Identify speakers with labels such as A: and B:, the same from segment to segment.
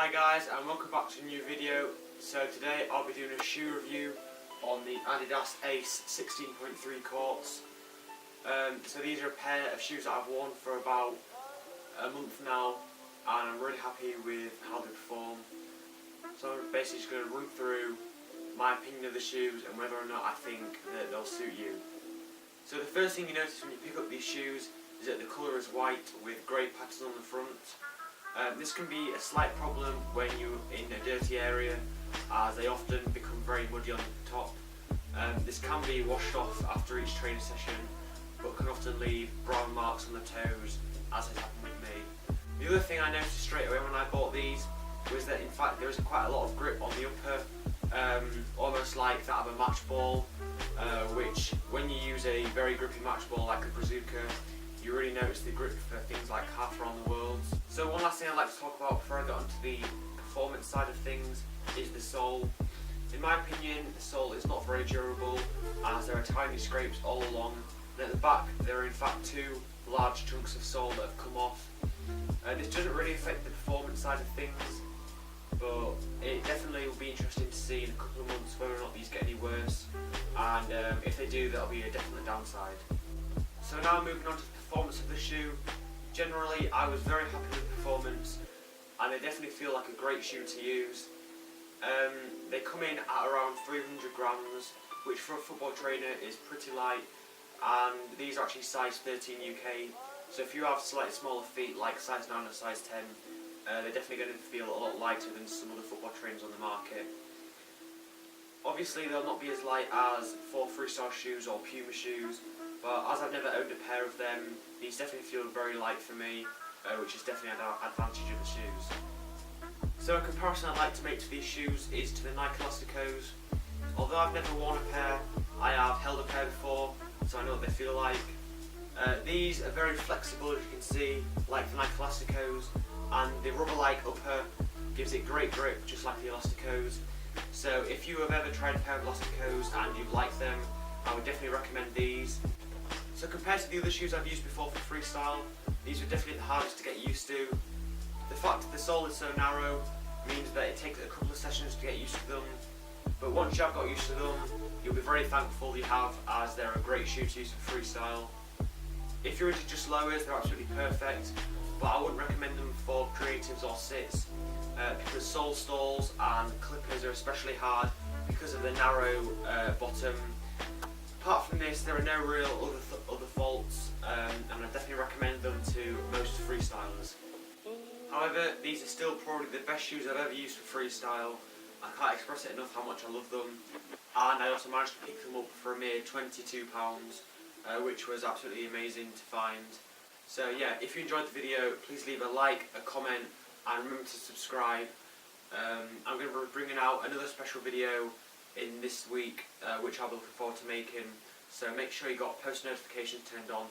A: Hi guys, and welcome back to a new video. So today I'll be doing a shoe review on the Adidas Ace 16.3 courts. So these are a pair of shoes that I've worn for about a month now, and I'm really happy with how they perform. So I'm basically just going to run through my opinion of the shoes and whether or not I think that they'll suit you. So the first thing you notice when you pick up these shoes is that the colour is white with grey patterns on the front. This can be a slight problem when you're in a dirty area, as they often become very muddy on the top. This can be washed off after each training session, but can often leave brown marks on the toes, as has happened with me. The other thing I noticed straight away when I bought these was that in fact there is quite a lot of grip on the upper, almost like that of a match ball, which when you use a very grippy match ball like a bazooka, you really notice the grip for things like half around the world. So one last thing I'd like to talk about before I get onto the performance side of things is the sole. In my opinion, the sole is not very durable, as there are tiny scrapes all along, and at the back there are in fact two large chunks of sole that have come off. This doesn't really affect the performance side of things, but it definitely will be interesting to see in a couple of months whether or not these get any worse, and if they do, that'll be a definite downside. So now moving on to the performance of the shoe. Generally, I was very happy with the performance, and they definitely feel like a great shoe to use. They come in at around 300 grams, which for a football trainer is pretty light, and these are actually size 13 UK, so if you have slightly smaller feet like size 9 or size 10, they're definitely going to feel a lot lighter than some other football trainers on the market. Obviously they'll not be as light as for Freestyle shoes or Puma shoes, but as I've never owned a pair of them, these definitely feel very light for me, which is definitely an advantage of the shoes. So a comparison I'd like to make to these shoes is to the Nike Elasticos. Although I've never worn a pair, I have held a pair before, so I know what they feel like. These are very flexible, as you can see, like the Nike Elasticos, and the rubber-like upper gives it great grip, just like the Elasticos. So if you have ever tried a pair of Elasticos and you like them, I would definitely recommend these. So compared to the other shoes I've used before for Freestyle, these were definitely the hardest to get used to. The fact that the sole is so narrow means that it takes a couple of sessions to get used to them, but once you have got used to them, you'll be very thankful you have, as they're a great shoe to use for Freestyle. If you're into just lowers, they're absolutely perfect, but I wouldn't recommend them for creatives or sits, because sole stalls and clippers are especially hard because of the narrow bottom. Apart from this, there are no real other faults, and I definitely recommend them to most freestylers. However, these are still probably the best shoes I've ever used for freestyle. I can't express it enough how much I love them, and I also managed to pick them up for a mere £22, which was absolutely amazing to find. So yeah, if you enjoyed the video, please leave a like, a comment, and remember to subscribe. I'm going to be bringing out another special video in this week, which I'll be looking forward to making, so make sure you got post notifications turned on,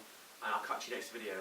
A: and I'll catch you next video.